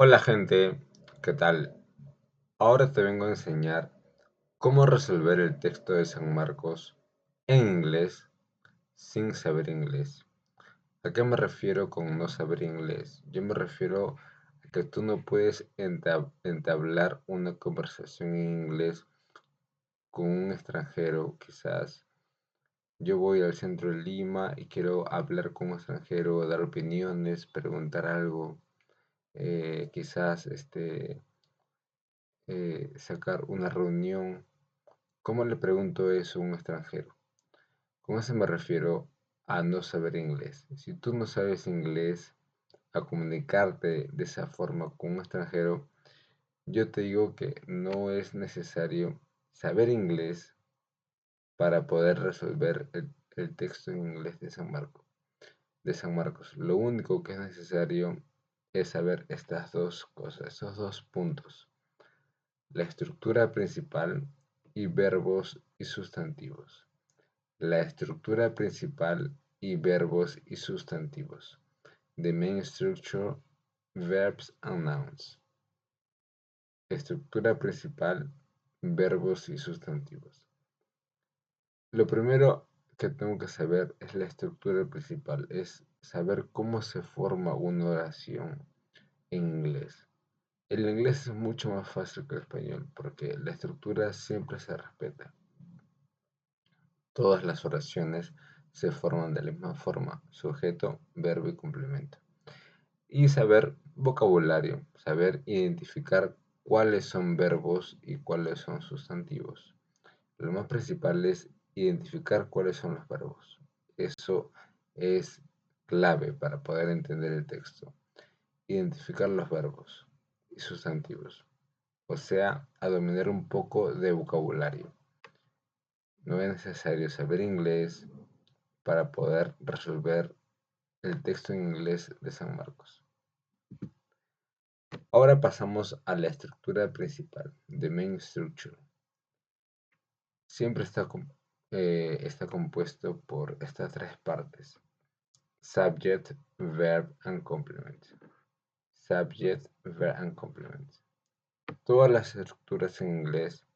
Hola gente, ¿qué tal? Ahora te vengo a enseñar cómo resolver el texto de San Marcos en inglés sin saber inglés. ¿A qué me refiero con no saber inglés? Yo me refiero a que tú no puedes entablar una conversación en inglés con un extranjero. Quizás yo voy al centro de Lima y quiero hablar con un extranjero, dar opiniones, preguntar algo, quizás sacar una reunión. ¿Cómo le pregunto eso a un extranjero? Con eso me refiero a no saber inglés. Si tú no sabes inglés, a comunicarte de esa forma con un extranjero, yo te digo que no es necesario saber inglés para poder resolver el texto en inglés de San Marcos. Lo único que es necesario es saber estas dos cosas, estos dos puntos: la estructura principal y verbos y sustantivos. La estructura principal y verbos y sustantivos. The main structure, verbs and nouns. Estructura principal, verbos y sustantivos. Lo primero que tengo que saber es la estructura principal, es saber cómo se forma una oración en inglés. El inglés es mucho más fácil que el español porque la estructura siempre se respeta. Todas las oraciones se forman de la misma forma: sujeto, verbo y complemento. Y saber vocabulario, saber identificar cuáles son verbos y cuáles son sustantivos. Lo más principal es identificar cuáles son los verbos. Eso es clave para poder entender el texto. Identificar los verbos y sustantivos. O sea, a dominar un poco de vocabulario. No es necesario saber inglés para poder resolver el texto en inglés de San Marcos. Ahora pasamos a la estructura principal, the main structure. Siempre está compuesto por estas tres partes: subject, verb and complement. Subject, verb and complement. Todas las estructuras en inglés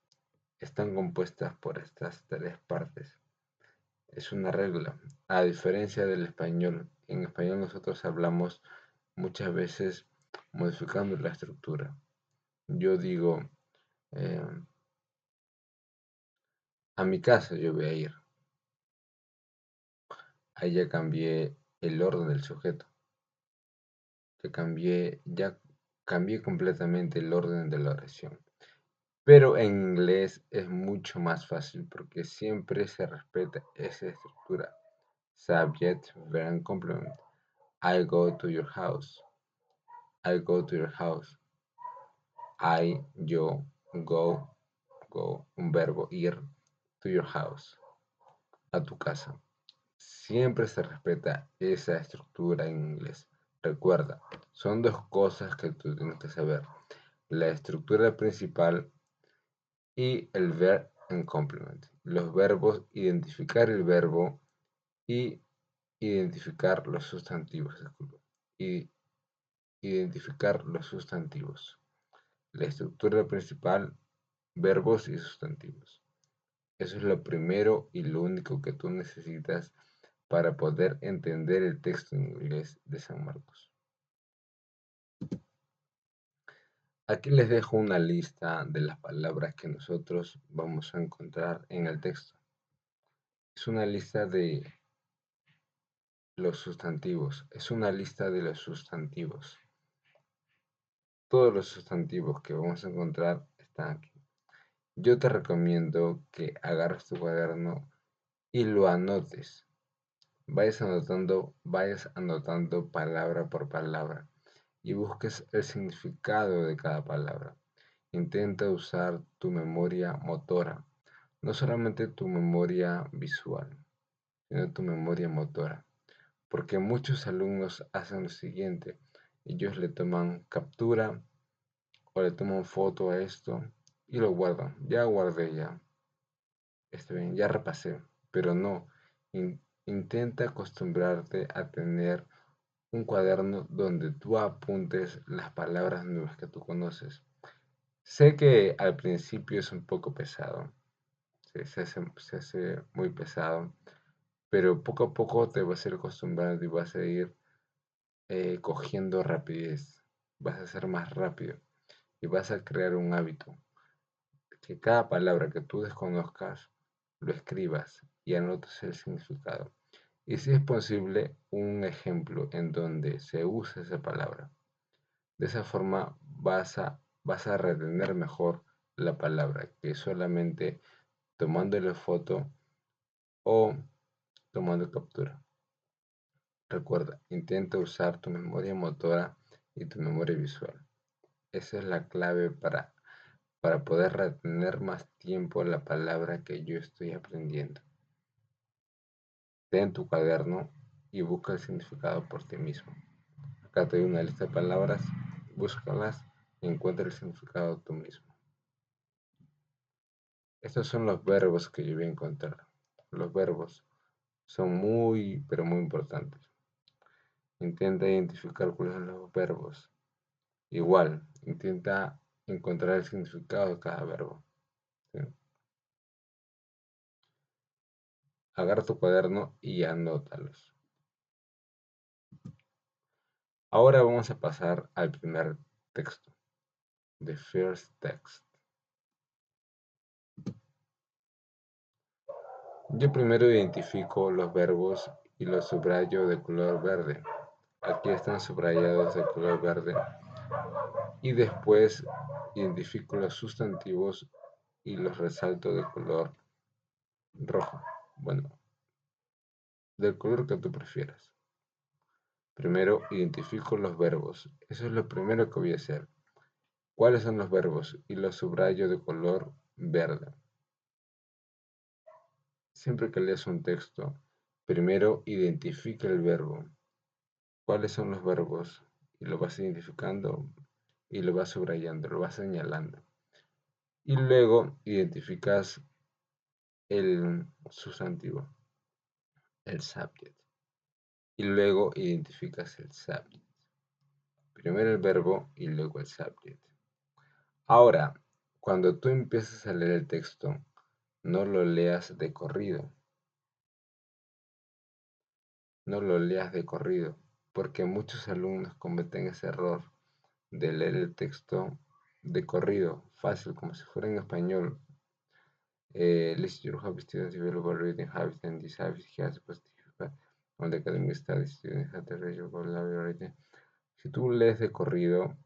están compuestas por estas tres partes. Es una regla. A diferencia del español, en español nosotros hablamos muchas veces modificando la estructura. Yo digo, eh, a mi casa yo voy a ir. Ahí ya cambié el orden del sujeto. Ya cambié completamente el orden de la oración. Pero en inglés es mucho más fácil porque siempre se respeta esa estructura. Subject, verb and complement. I go to your house. I go to your house. Yo, go, un verbo, ir, to your house, a tu casa. Siempre se respeta esa estructura en inglés. Recuerda, son dos cosas que tú tienes que saber: la estructura principal y el verb en complement. Los verbos, identificar el verbo y identificar los sustantivos. Y identificar los sustantivos. La estructura principal, verbos y sustantivos. Eso es lo primero y lo único que tú necesitas para poder entender el texto en inglés de San Marcos. Aquí les dejo una lista de las palabras que nosotros vamos a encontrar en el texto. Es una lista de los sustantivos. Es una lista de los sustantivos. Todos los sustantivos que vamos a encontrar están aquí. Yo te recomiendo que agarres tu cuaderno y lo anotes. Vayas anotando palabra por palabra y busques el significado de cada palabra. Intenta usar tu memoria motora, no solamente tu memoria visual, sino tu memoria motora, porque muchos alumnos hacen lo siguiente: ellos le toman captura o le toman foto a esto y lo guardan. Ya guardé, ya, está bien, ya repasé, pero no. Intenta acostumbrarte a tener un cuaderno donde tú apuntes las palabras nuevas que tú conoces. Sé que al principio es un poco pesado, se hace muy pesado, pero poco a poco te vas a ir acostumbrando y vas a ir cogiendo rapidez, vas a ser más rápido y vas a crear un hábito, que cada palabra que tú desconozcas lo escribas y anotes el significado. Y si es posible, un ejemplo en donde se usa esa palabra. De esa forma vas a retener mejor la palabra que solamente tomándole foto o tomando captura. Recuerda, intenta usar tu memoria motora y tu memoria visual. Esa es la clave para poder retener más tiempo la palabra que yo estoy aprendiendo. Ten tu cuaderno y busca el significado por ti mismo. Acá te doy una lista de palabras, búscalas y encuentra el significado tú mismo. Estos son los verbos que yo voy a encontrar. Los verbos son muy, pero muy importantes. Intenta identificar cuáles son los verbos. Igual, intenta encontrar el significado de cada verbo. ¿Sí? Agarra tu cuaderno y anótalos. Ahora vamos a pasar al primer texto. The first text. Yo primero identifico los verbos y los subrayo de color verde. Aquí están subrayados de color verde. Y después identifico los sustantivos y los resalto de color rojo. Bueno, del color que tú prefieras. Primero identifico los verbos. Eso es lo primero que voy a hacer. ¿Cuáles son los verbos? Y los subrayo de color verde. Siempre que leas un texto, primero identifica el verbo. ¿Cuáles son los verbos? Y lo vas identificando y lo vas subrayando, lo vas señalando. Y luego identificas el sustantivo, el subject. Y luego identificas el subject. Primero el verbo y luego el subject. Ahora, cuando tú empieces a leer el texto, no lo leas de corrido. No lo leas de corrido, porque muchos alumnos cometen ese error de leer el texto de corrido, fácil, como si fuera en español. List your hobby students develop a reading habit and this habit has a positive impact on the academic studies. Students have the ratio vocabulary. Si tú lees de corrido,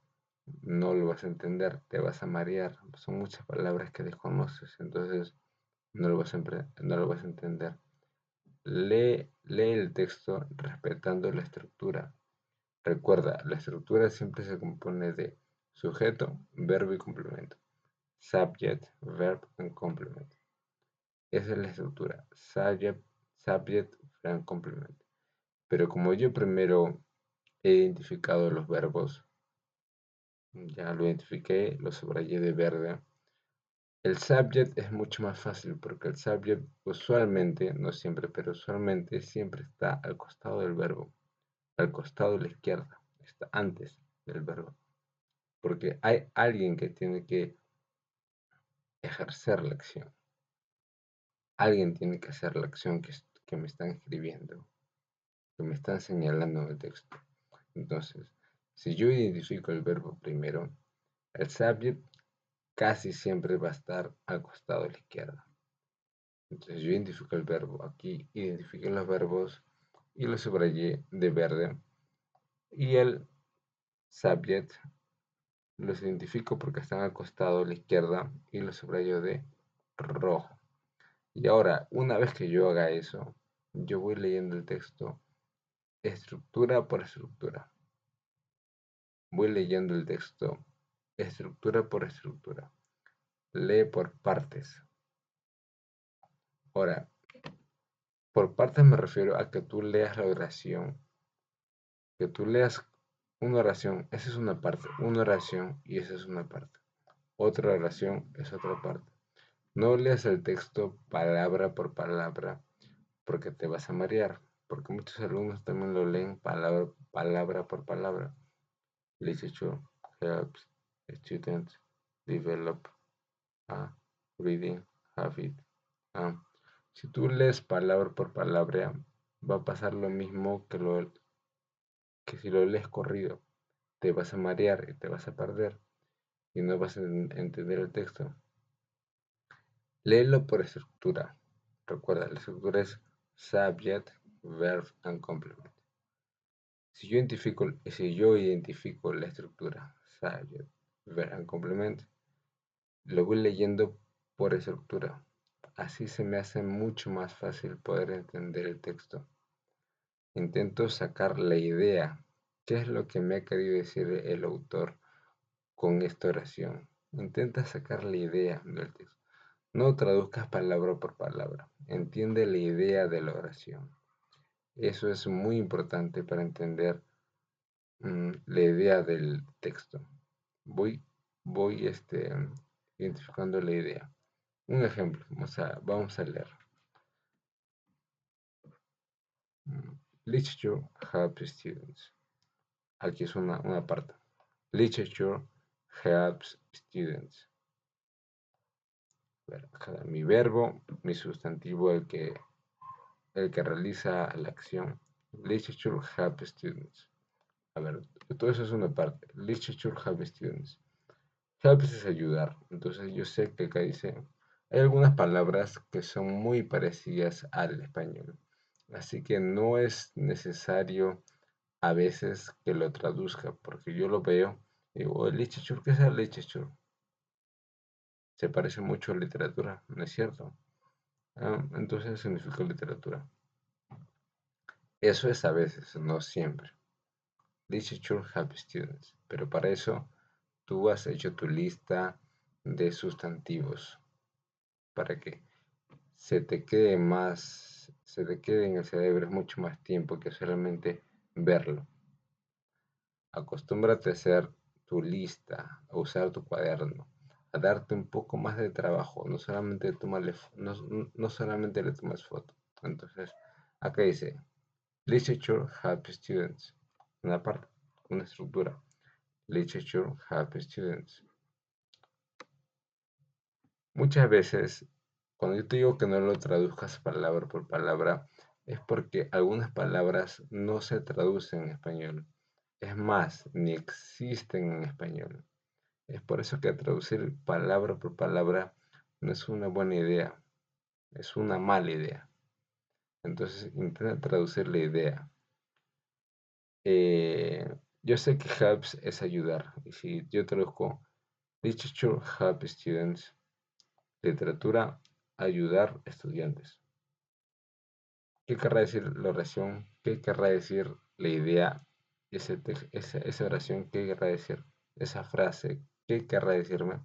no lo vas a entender, te vas a marear. Son muchas palabras que desconoces, entonces no lo vas a entender. Lee el texto respetando la estructura. Recuerda, la estructura siempre se compone de sujeto, verbo y complemento. Subject, verb and complement. Esa es la estructura. Subject, verb, complement. Pero como yo primero he identificado los verbos, ya lo identifiqué, lo subrayé de verde. El subject es mucho más fácil porque el subject usualmente, no siempre, pero usualmente siempre está al costado del verbo, al costado de la izquierda, está antes del verbo, porque hay alguien que tiene que ejercer la acción, alguien tiene que hacer la acción que me están escribiendo, que me están señalando en el texto. Entonces, si yo identifico el verbo primero, el subject casi siempre va a estar al costado de la izquierda. Entonces yo identifico el verbo. Aquí identifiqué los verbos y los subrayé de verde. Y el subject los identifico porque están al costado de la izquierda y los subrayo de rojo. Y ahora, una vez que yo haga eso, yo voy leyendo el texto estructura por estructura. Voy leyendo el texto estructura por estructura. Lee por partes. Ahora, por partes me refiero a que tú leas la oración, que tú leas una oración, esa es una parte, una oración y esa es una parte. Otra oración es otra parte. No leas el texto palabra por palabra porque te vas a marear. porque muchos alumnos también lo leen palabra por palabra. Literature helps students develop a reading habit. Si tú lees palabra por palabra, va a pasar lo mismo que si lo lees corrido. Te vas a marear y te vas a perder y no vas a entender el texto. Léelo por estructura. Recuerda, la estructura es subject, verb and complement. Si yo identifico la estructura subject, verb and complement, lo voy leyendo por estructura. Así se me hace mucho más fácil poder entender el texto. Intento sacar la idea. ¿Qué es lo que me ha querido decir el autor con esta oración? Intenta sacar la idea del texto. No traduzcas palabra por palabra. Entiende la idea de la oración. Eso es muy importante para entender la idea del texto. Voy identificando la idea. Un ejemplo, vamos a leer. Literature helps students. Aquí es una parte. Literature helps students. Mi verbo, mi sustantivo, el que realiza la acción. Literature helps students. A ver, todo eso es una parte. Literature helps students. Helps es ayudar. Entonces yo sé que acá dice, hay algunas palabras que son muy parecidas al español. Así que no es necesario a veces que lo traduzca, porque yo lo veo y digo, "Oh, literature, ¿qué es el literature? Se parece mucho a literatura, ¿no es cierto? Entonces significa literatura. Eso es a veces, no siempre. Literature helps students. Pero para eso tú has hecho tu lista de sustantivos para que se te quede en el cerebro mucho más tiempo que solamente verlo. Acostúmbrate a hacer tu lista, a usar tu cuaderno, a darte un poco más de trabajo, no solamente le tomas foto. Entonces, acá dice, literature helps students. Una parte, una estructura. Literature helps students. Muchas veces, cuando yo te digo que no lo traduzcas palabra por palabra, es porque algunas palabras no se traducen en español. Es más, ni existen en español. Es por eso que traducir palabra por palabra no es una buena idea, es una mala idea. Entonces intenta traducir la idea. Yo sé que helps es ayudar. Y si yo traduzco literature help students, literatura, ayudar estudiantes. ¿Qué querrá decir la oración? ¿Qué querrá decir la idea? Esa oración, ¿qué querrá decir? Esa frase, ¿qué querrá decirme?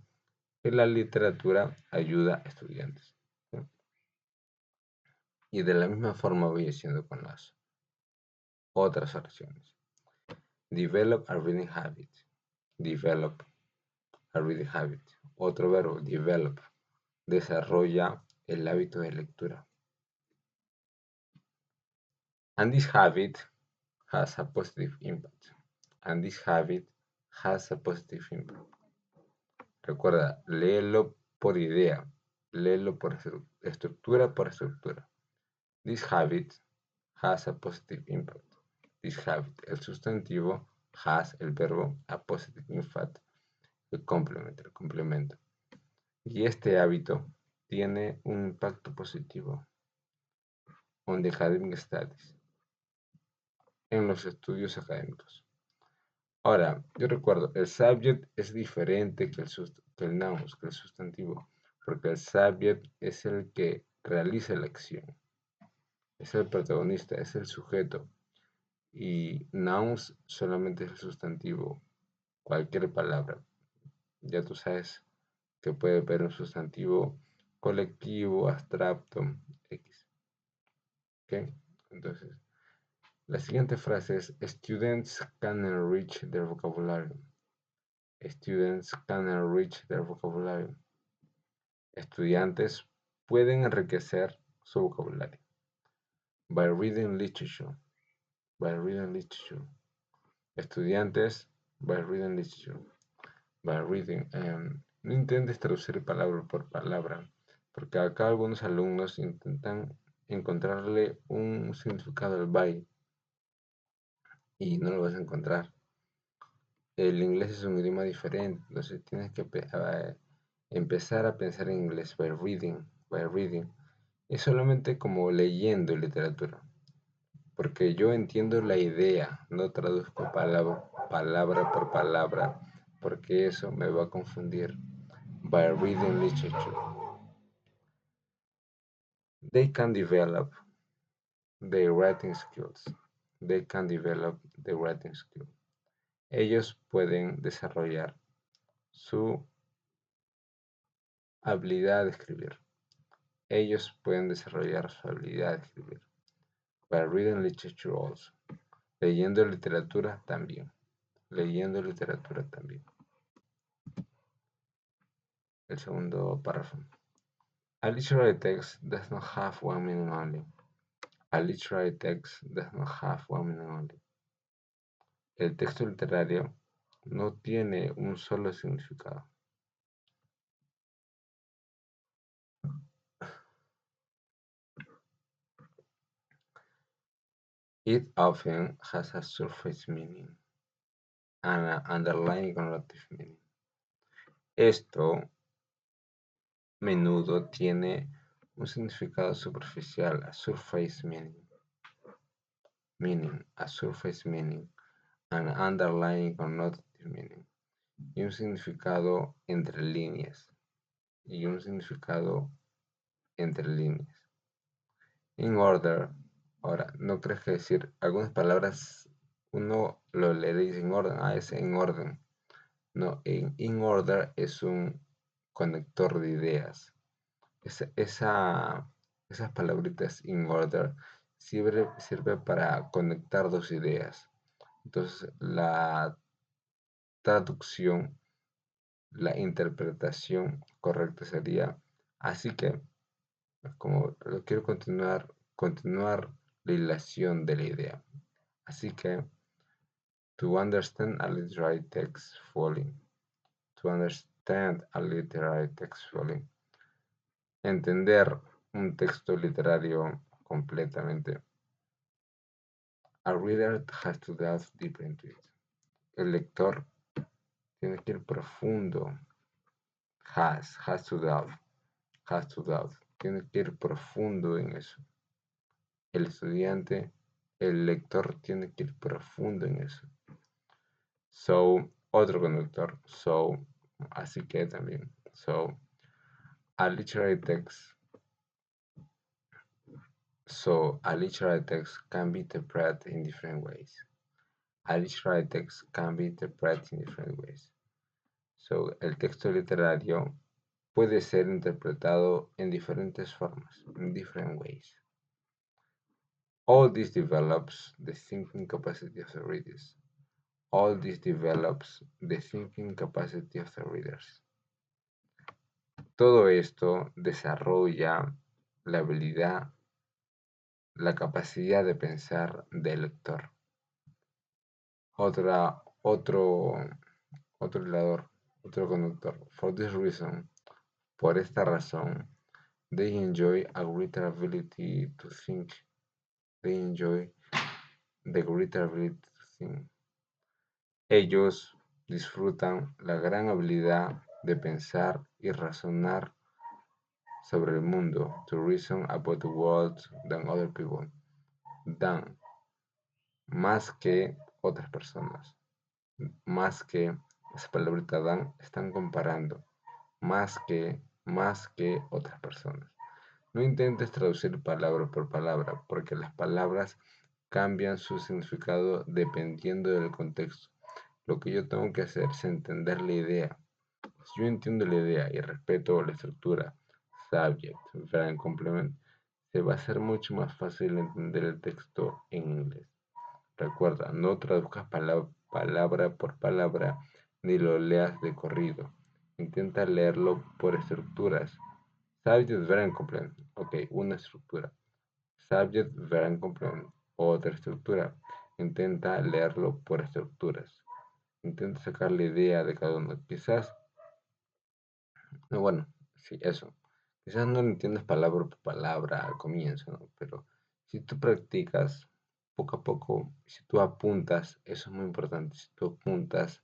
Que la literatura ayuda a estudiantes. ¿Sí? Y de la misma forma voy haciendo con las otras oraciones. Develop a reading habit. Develop a reading habit. Otro verbo, develop. Desarrolla el hábito de lectura. And this habit has a positive impact. And this habit has a positive impact. Recuerda, léelo por idea, léelo por estructura por estructura. This habit has a positive impact. This habit, el sustantivo, has, el verbo, a positive impact, el complemento. Y este hábito tiene un impacto positivo on the academic studies, en los estudios académicos. Ahora, yo recuerdo, el subject es diferente que el noun, que el sustantivo, porque el subject es el que realiza la acción, es el protagonista, es el sujeto, y nouns solamente es el sustantivo, cualquier palabra. Ya tú sabes que puede haber un sustantivo colectivo, abstracto, X. ¿Ok? Entonces, la siguiente frase es, students can enrich their vocabulary. Students can enrich their vocabulary. Estudiantes pueden enriquecer su vocabulario. by reading literature, by reading literature. Estudiantes, by reading literature, by reading. No intentes traducir palabra por palabra, porque acá algunos alumnos intentan encontrarle un significado al by y no lo vas a encontrar. El inglés es un idioma diferente, entonces tienes que empezar a pensar en inglés by reading, by reading. Es solamente como leyendo literatura, porque yo entiendo la idea, no traduzco palabra por palabra, porque eso me va a confundir. By reading literature, they can develop their writing skills. They can develop their writing skills. Ellos pueden desarrollar su habilidad de escribir. Ellos pueden desarrollar su habilidad de escribir. By reading literature also. Leyendo literatura también. Leyendo literatura también. El segundo párrafo. A literary text does not have one meaning only. A literary text does not have one meaning only. El texto literario no tiene un solo significado. It often has a surface meaning and an underlying connotative meaning. Esto menudo tiene un significado superficial, a surface meaning, a surface meaning, an underlying connotative meaning, y un significado entre líneas, y un significado entre líneas. In order, ahora, no crees que decir algunas palabras uno lo lee y dice en orden, es en orden. No, in order es un conector de ideas. Esas palabritas in order sirve para conectar dos ideas. Entonces, la traducción, la interpretación correcta sería, así que, como lo quiero continuar la hilación de la idea. Así que, to understand a literary text fully, to understand a literary text fully, entender un texto literario completamente. A reader has to delve deeper into it. El lector tiene que ir profundo. Has to delve, tiene que ir profundo en eso. El estudiante, el lector tiene que ir profundo en eso. So, otro conductor. So, así que también. So, a literary text. So, a literary text can be interpreted in different ways. A literary text can be interpreted in different ways. So, el texto literario puede ser interpretado en diferentes formas, in different ways. All this develops the thinking capacity of the readers. All this develops the thinking capacity of the readers. Todo esto desarrolla la habilidad, la capacidad de pensar del lector. Otro conductor. For this reason, por esta razón, they enjoy a greater ability to think. They enjoy the greater ability to think. Ellos disfrutan la gran habilidad de pensar y razonar sobre el mundo, to reason about the world than other people, más que otras personas, más que, esa palabrita dan, están comparando, más que otras personas. No intentes traducir palabra por palabra, porque las palabras cambian su significado dependiendo del contexto. Lo que yo tengo que hacer es entender la idea. Si yo entiendo la idea y respeto la estructura, subject, verb and complement, se va a hacer mucho más fácil entender el texto en inglés. Recuerda, no traduzcas palabra por palabra ni lo leas de corrido. Intenta leerlo por estructuras. Subject, verb and complement. Ok, una estructura. Subject, verb and complement. Otra estructura. Intenta leerlo por estructuras. Intenta sacar la idea de cada uno. Quizás, bueno, sí, eso. Quizás no lo entiendas palabra por palabra al comienzo, ¿no? Pero si tú practicas poco a poco, si tú apuntas, eso es muy importante, si tú apuntas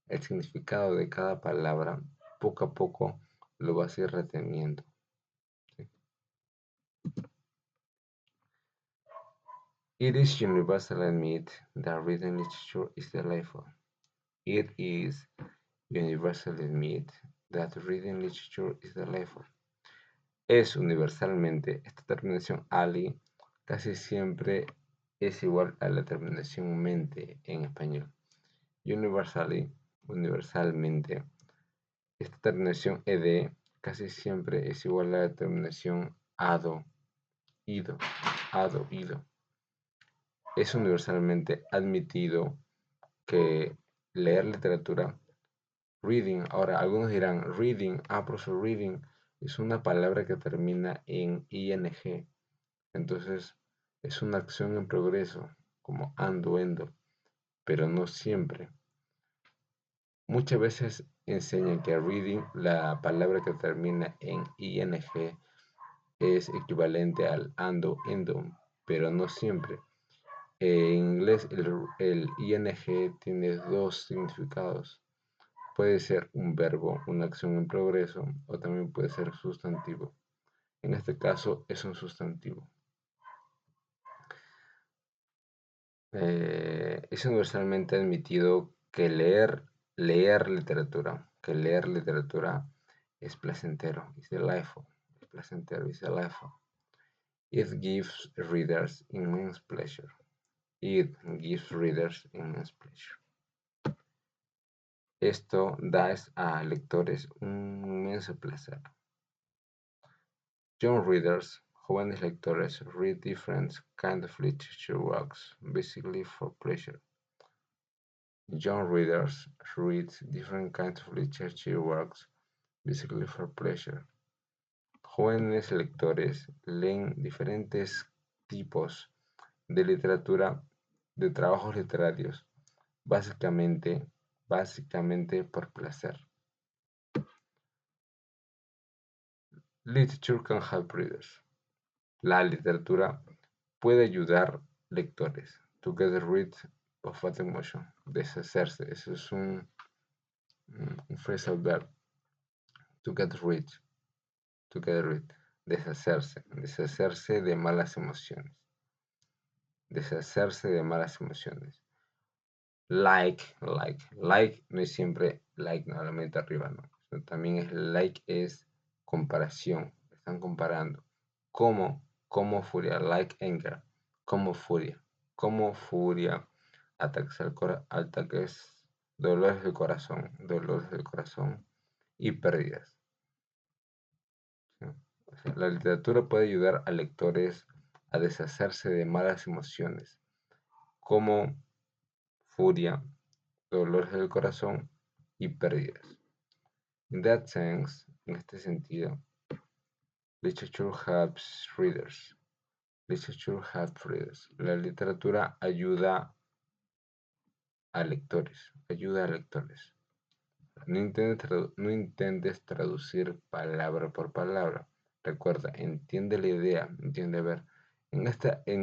el significado de cada palabra, poco a poco lo vas a ir reteniendo. ¿Sí? It is universal admit that reading literature is delightful. It is universally admit that reading literature is delightful. Es universalmente, esta terminación ali casi siempre es igual a la terminación mente en español. Universally, universalmente, esta terminación ed casi siempre es igual a la terminación ado, ido, ado, ido. Es universalmente admitido que leer literatura, reading, ahora algunos dirán reading, profesor, reading es una palabra que termina en ing, entonces es una acción en progreso, como ando, endo, pero no siempre. Muchas veces enseñan que reading, la palabra que termina en ing, es equivalente al ando, endo, pero no siempre. En inglés el ing tiene dos significados. Puede ser un verbo, una acción en progreso, o también puede ser sustantivo. En este caso es un sustantivo. Es universalmente admitido que leer literatura es placentero, is delightful, es placentero, is delightful. It gives readers immense pleasure. It gives readers immense pleasure. Esto da a lectores un inmenso placer. Young readers, jóvenes lectores, read different kinds of literature works, basically for pleasure. Young readers read different kinds of literature works, basically for pleasure. Jóvenes lectores leen diferentes tipos de literatura, de trabajos literarios, básicamente por placer. Literature can help readers. La literatura puede ayudar lectores. To get rid of what emotion. Deshacerse. Eso es un phrasal verb. To get rid. To get rid. Deshacerse. Deshacerse de malas emociones. Deshacerse de malas emociones. Like no es siempre like, no, la mente arriba, no. También es like, es comparación. Están comparando. Como furia, like anger. Como furia. Como furia. Ataques, dolores del corazón y pérdidas. ¿Sí? O sea, la literatura puede ayudar a lectores a deshacerse de malas emociones, como furia, dolores del corazón y pérdidas. In that sense, en este sentido, literature helps readers. Literature helps readers. La literatura ayuda a lectores. Ayuda a lectores. No intentes traducir palabra por palabra. Recuerda, entiende la idea, entiende ver. En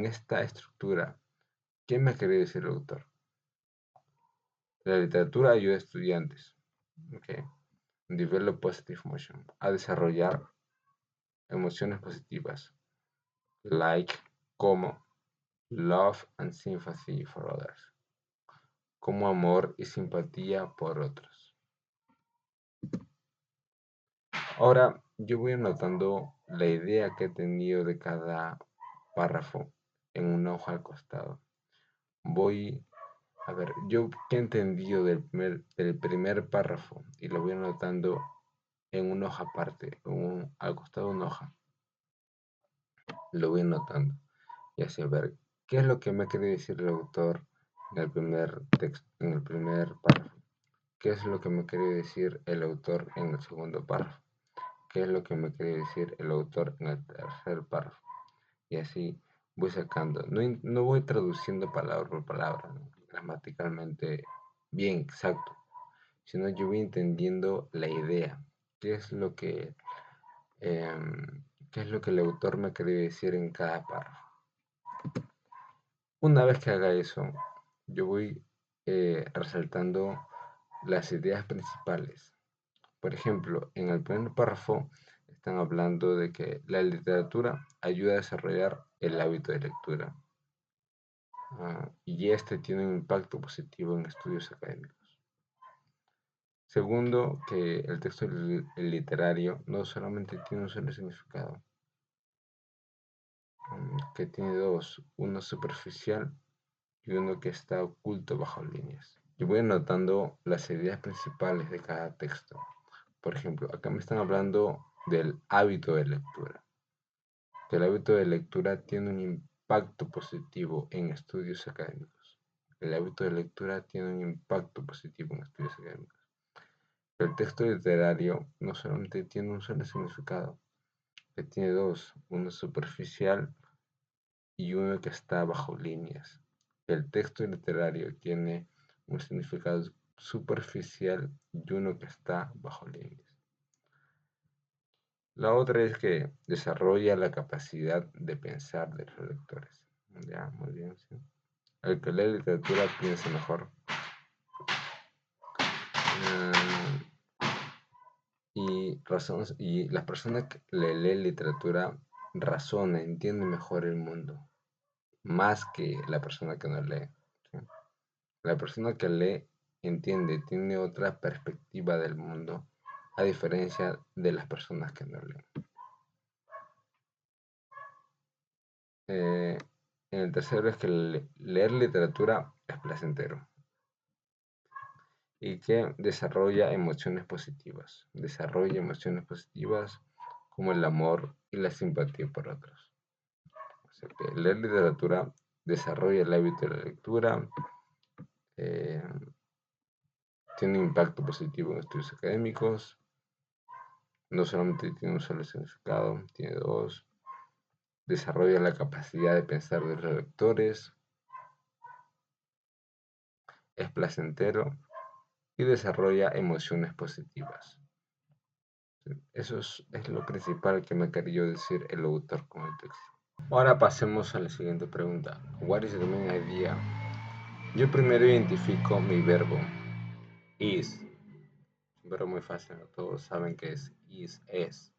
esta estructura, ¿qué me quiere decir el autor? La literatura ayuda a estudiantes. Okay. Develop positive emotion. A desarrollar emociones positivas. Like, como love and sympathy for others. Como amor y simpatía por otros. Ahora yo voy anotando la idea que he tenido de cada párrafo en una hoja al costado. Voy a ver, yo qué he entendido del primer párrafo y lo voy anotando en una hoja aparte, al costado de una hoja. Lo voy anotando y así a ver qué es lo que me quiere decir el autor en el primer texto, en el primer párrafo. ¿Qué es lo que me quiere decir el autor en el segundo párrafo? ¿Qué es lo que me quiere decir el autor en el tercer párrafo? Y así voy sacando. No voy traduciendo palabra por palabra, ¿no? Gramaticalmente bien, exacto, sino yo voy entendiendo la idea, qué es lo que, qué es lo que el autor me quiere decir en cada párrafo. Una vez que haga eso, yo voy resaltando las ideas principales. Por ejemplo, en el primer párrafo están hablando de que la literatura ayuda a desarrollar el hábito de lectura, y este tiene un impacto positivo en estudios académicos. Segundo, que el texto literario no solamente tiene un solo significado, que tiene dos, uno superficial y uno que está oculto bajo líneas. Yo voy anotando las ideas principales de cada texto. Por ejemplo, acá me están hablando del hábito de lectura, que el hábito de lectura tiene un impacto positivo en estudios académicos. El hábito de lectura tiene un impacto positivo en estudios académicos. El texto literario no solamente tiene un solo significado, que tiene dos, uno superficial y uno que está bajo líneas. El texto literario tiene un significado superficial y uno que está bajo líneas. La otra es que desarrolla la capacidad de pensar de los lectores. Ya, muy bien, sí. El que lee literatura piensa mejor. Mm, y las personas que leen literatura razona, entiende mejor el mundo, más que la persona que no lee. ¿Sí? La persona que lee entiende, tiene otra perspectiva del mundo, a diferencia de las personas que no leen. En el tercero es que leer literatura es placentero y que desarrolla emociones positivas. Desarrolla emociones positivas como el amor y la simpatía por otros. O sea que leer literatura desarrolla el hábito de la lectura, eh, tiene un impacto positivo en estudios académicos, no solamente tiene un solo significado, tiene dos, desarrolla la capacidad de pensar de los lectores, es placentero y desarrolla emociones positivas. Eso es lo principal que me quería decir el autor con el texto. Ahora pasemos a la siguiente pregunta. What is the main idea? Yo primero identifico mi verbo is. Un verbo muy fácil, ¿no? Todos saben que es is, es.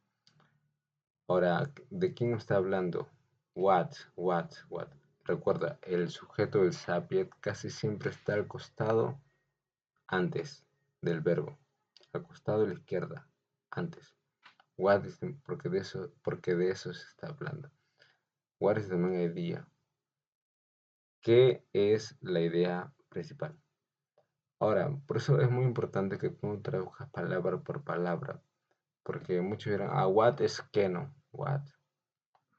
Ahora, ¿de quién está hablando? What. Recuerda, el sujeto del subject casi siempre está al costado antes del verbo. Al costado de la izquierda, antes. What is porque de eso se está hablando. What is the main idea? ¿Qué es la idea principal? Ahora, por eso es muy importante que tú traduzcas palabra por palabra, porque muchos dirán, what es qué, no, what,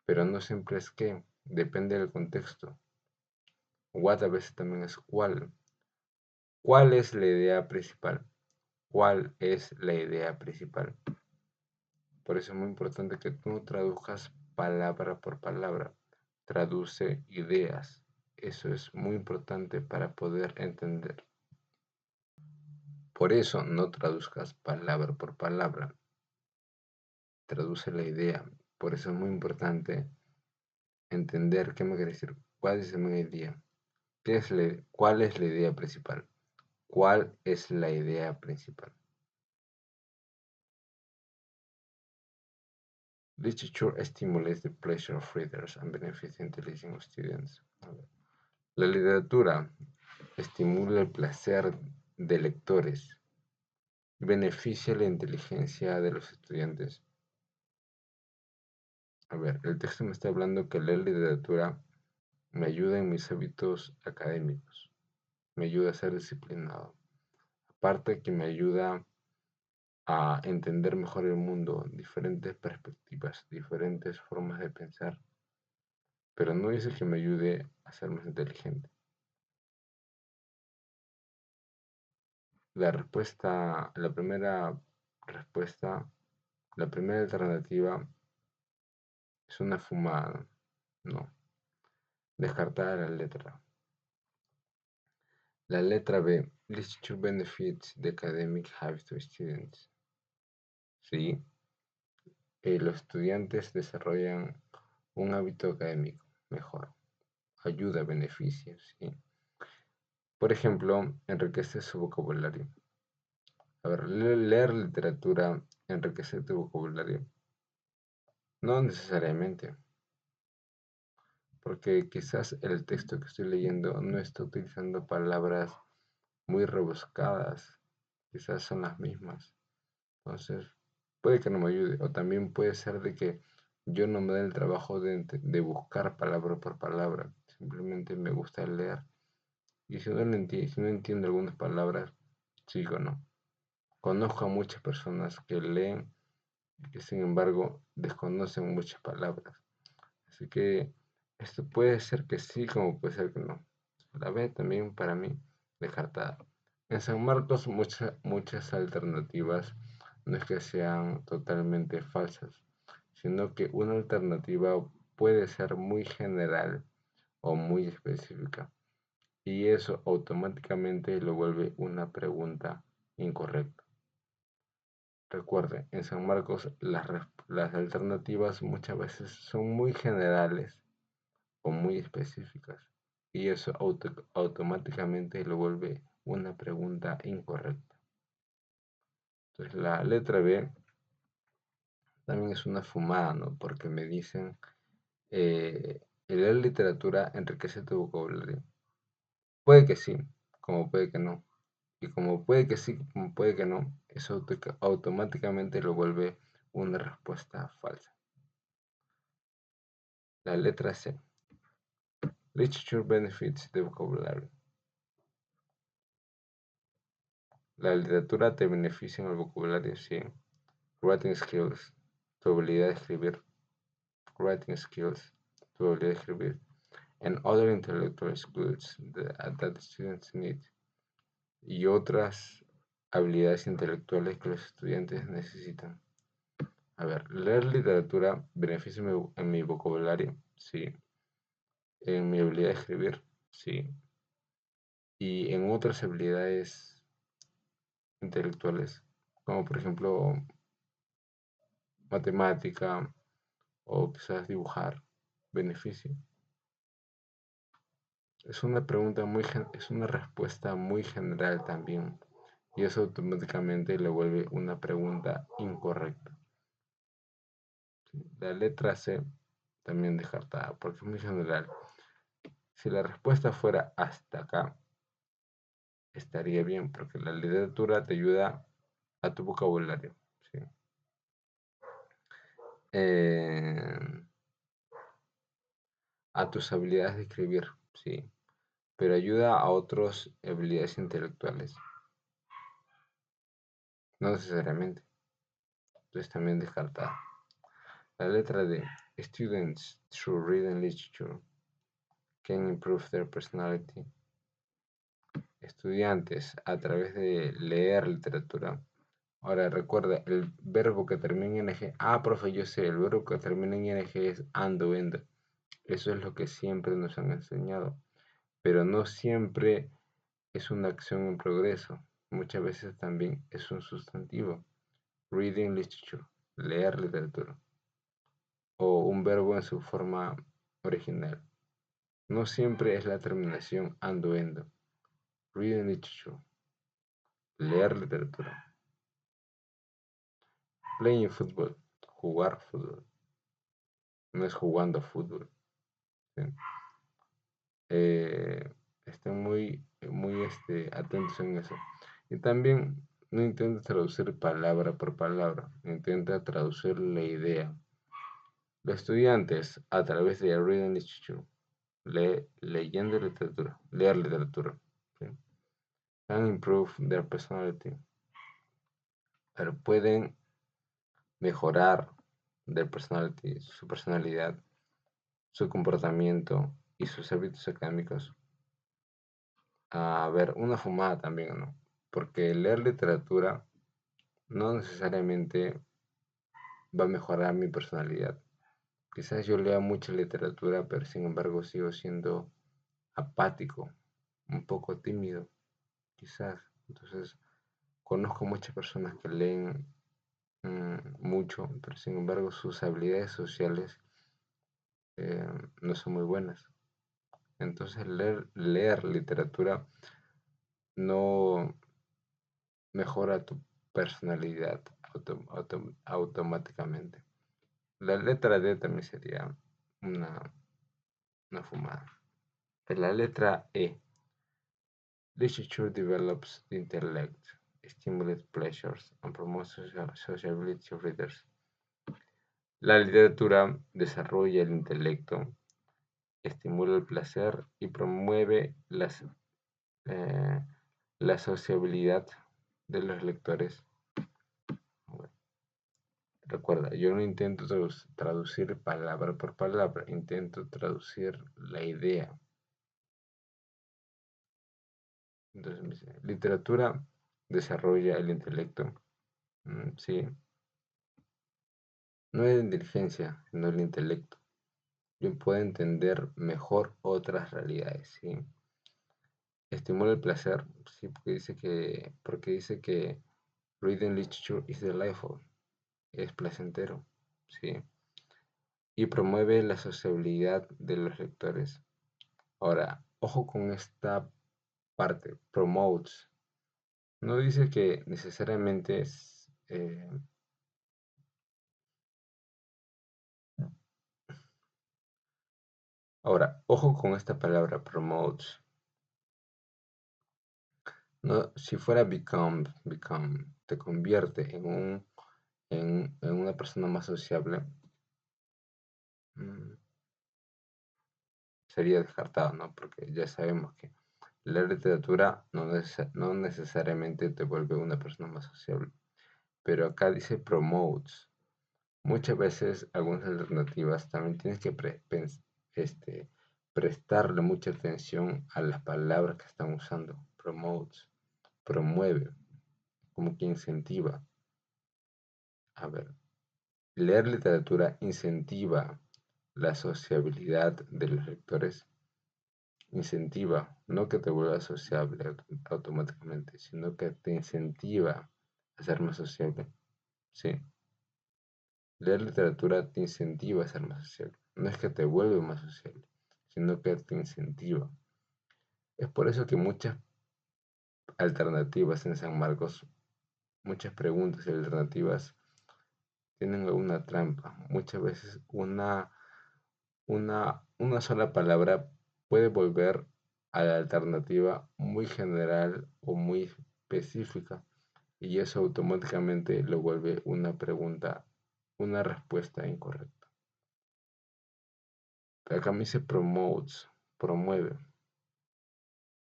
pero no siempre es qué, depende del contexto. What a veces también es cuál. ¿Cuál es la idea principal? ¿Cuál es la idea principal? Por eso es muy importante que tú traduzcas palabra por palabra. Traduce ideas. Eso es muy importante para poder entender. Por eso no traduzcas palabra por palabra. Traduce la idea. Por eso es muy importante entender qué me quiere decir. ¿Cuál es la idea? ¿Cuál es la idea principal? ¿Cuál es la idea principal? Literature stimulates the pleasure of readers and benefits the intelligence of students. La literatura estimula el placer de lectores y beneficia la inteligencia de los estudiantes. A ver, el texto me está hablando que leer literatura me ayuda en mis hábitos académicos, me ayuda a ser disciplinado. Aparte que me ayuda a entender mejor el mundo, diferentes perspectivas, diferentes formas de pensar, pero no dice que me ayude a ser más inteligente. La primera respuesta, la primera alternativa es una fumada, no. Descartada la letra. La letra B. Literature benefits the academic habits of students. Sí, los estudiantes desarrollan un hábito académico mejor. Ayuda, beneficios, ¿sí? Por ejemplo, enriquece su vocabulario. A ver, leer literatura enriquece tu vocabulario. No necesariamente, porque quizás el texto que estoy leyendo no está utilizando palabras muy rebuscadas, quizás son las mismas. Entonces, puede que no me ayude, o también puede ser de que yo no me dé el trabajo de buscar palabra por palabra, simplemente me gusta leer. Y si no entiendo algunas palabras, sigo no. Conozco a muchas personas que leen y que sin embargo desconocen muchas palabras. Así que esto puede ser que sí, como puede ser que no. La B también para mí descartada. En San Marcos muchas alternativas no es que sean totalmente falsas, sino que una alternativa puede ser muy general o muy específica. Y eso automáticamente lo vuelve una pregunta incorrecta. Recuerde, en San Marcos las alternativas muchas veces son muy generales o muy específicas y eso automáticamente lo vuelve una pregunta incorrecta. Entonces la letra B también es una fumada, ¿no? Porque me dicen, el leer literatura enriquece tu vocabulario. Puede que sí, como puede que no. Y como puede que sí, como puede que no, eso automáticamente lo vuelve una respuesta falsa. La letra C. Literature benefits the vocabulary. La literatura te beneficia en el vocabulario, sí. Writing skills, tu habilidad de escribir. Writing skills, tu habilidad de escribir. And other intellectual skills that students need. Y otras habilidades intelectuales que los estudiantes necesitan. A ver, leer literatura beneficia en mi vocabulario, sí. En mi habilidad de escribir, sí. Y en otras habilidades intelectuales, como por ejemplo matemática o quizás dibujar, beneficio. Es una respuesta muy general también, y eso automáticamente le vuelve una pregunta incorrecta. La letra C también descartada, porque es muy general. Si la respuesta fuera hasta acá, estaría bien, porque la literatura te ayuda a tu vocabulario, ¿sí? Eh, a tus habilidades de escribir, sí, pero ayuda a otras habilidades intelectuales, no necesariamente, entonces también descartada. La letra D. Students through reading literature can improve their personality. Estudiantes a través de leer literatura. Ahora recuerda, el verbo que termina en ing. Ah, profe, yo sé, el verbo que termina en ing es ando, endo. Eso es lo que siempre nos han enseñado. Pero no siempre es una acción en progreso. Muchas veces también es un sustantivo. Reading literature, leer literatura. O un verbo en su forma original. No siempre es la terminación ando, endo. Reading literature, leer literatura. Playing football, jugar fútbol. No es jugando fútbol. ¿Sí? Estén muy atentos en eso. Y también no intenta traducir palabra por palabra, intenta traducir la idea. Los estudiantes, a través de reading literature, leyendo literatura, leer literatura, ¿sí? Can improve their personality, pero pueden mejorar su personalidad, su comportamiento y sus hábitos académicos. A ver, una fumada también, ¿no? Porque leer literatura no necesariamente va a mejorar mi personalidad. Quizás yo lea mucha literatura, pero sin embargo sigo siendo apático, un poco tímido, quizás. Entonces, conozco muchas personas que leen mucho, pero sin embargo sus habilidades sociales eh, no son muy buenas. Entonces, leer literatura no mejora tu personalidad automáticamente. La letra D también sería una, una fumada. La letra E. Literature develops the intellect, stimulates pleasures, and promotes sociability of readers. La literatura desarrolla el intelecto, estimula el placer y promueve eh, la sociabilidad de los lectores. Bueno, recuerda, yo no intento traducir palabra por palabra, intento traducir la idea. Entonces me dice, literatura desarrolla el intelecto. Sí, no es la inteligencia, sino el intelecto. Yo puedo entender mejor otras realidades, ¿sí? Estimula el placer, sí, porque dice que reading literature is delightful, es placentero, ¿sí? Y promueve la sociabilidad de los lectores. Ahora, ojo con esta parte, promotes. No dice que necesariamente es... ahora, ojo con esta palabra, promotes. No, si fuera become, te convierte en una persona más sociable, mm, sería descartado, ¿no? Porque ya sabemos que la literatura no necesariamente te vuelve una persona más sociable. Pero acá dice promotes. Muchas veces algunas alternativas también tienes que este, prestarle mucha atención a las palabras que están usando. Promotes, promueve, como que incentiva. A ver, leer literatura incentiva la sociabilidad de los lectores. Incentiva, no que te vuelva sociable automáticamente, sino que te incentiva a ser más sociable. Sí, leer literatura te incentiva a ser más sociable. No es que te vuelve más sociable, sino que te incentiva. Es por eso que muchas alternativas en San Marcos, muchas preguntas y alternativas tienen una trampa. Muchas veces una sola palabra puede volver a la alternativa muy general o muy específica y eso automáticamente lo vuelve una pregunta, una respuesta incorrecta. Acá me dice promotes, promueve,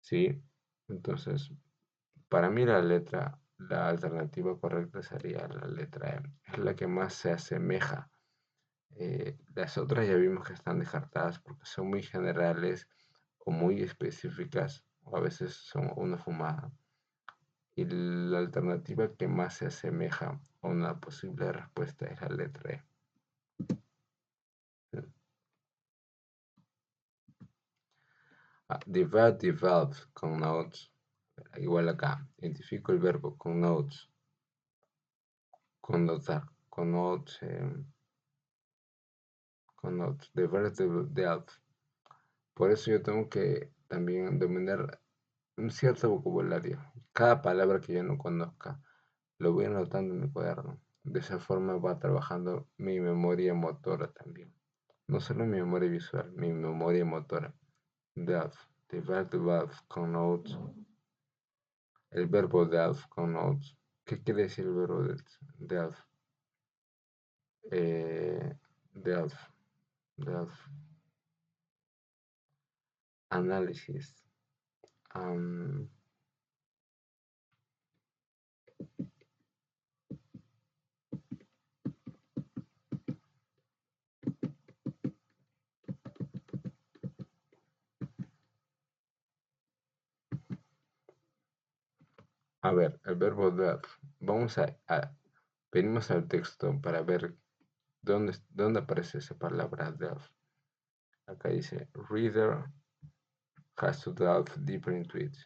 ¿sí? Entonces, para mí la alternativa correcta sería la letra M. Es la que más se asemeja. Las otras ya vimos que están descartadas porque son muy generales o muy específicas o a veces son una fumada. Y la alternativa que más se asemeja a una posible respuesta es la letra E. The verb develops con notes. Igual acá, identifico el verbo con notes, connotar, con notes, the verb develops. Por eso yo tengo que también dominar un cierto vocabulario. Cada palabra que yo no conozca, lo voy anotando en mi cuaderno. De esa forma va trabajando mi memoria motora también. No solo mi memoria visual, mi memoria motora. Delf, the verb delf con notes. El verbo delf con notes. ¿Qué quiere decir el verbo delf? Eh, delf, delf. Análisis. Um, a ver, el verbo delf. Venimos al texto para ver ¿Dónde aparece esa palabra delve? Acá dice, reader has to delve deeper into it.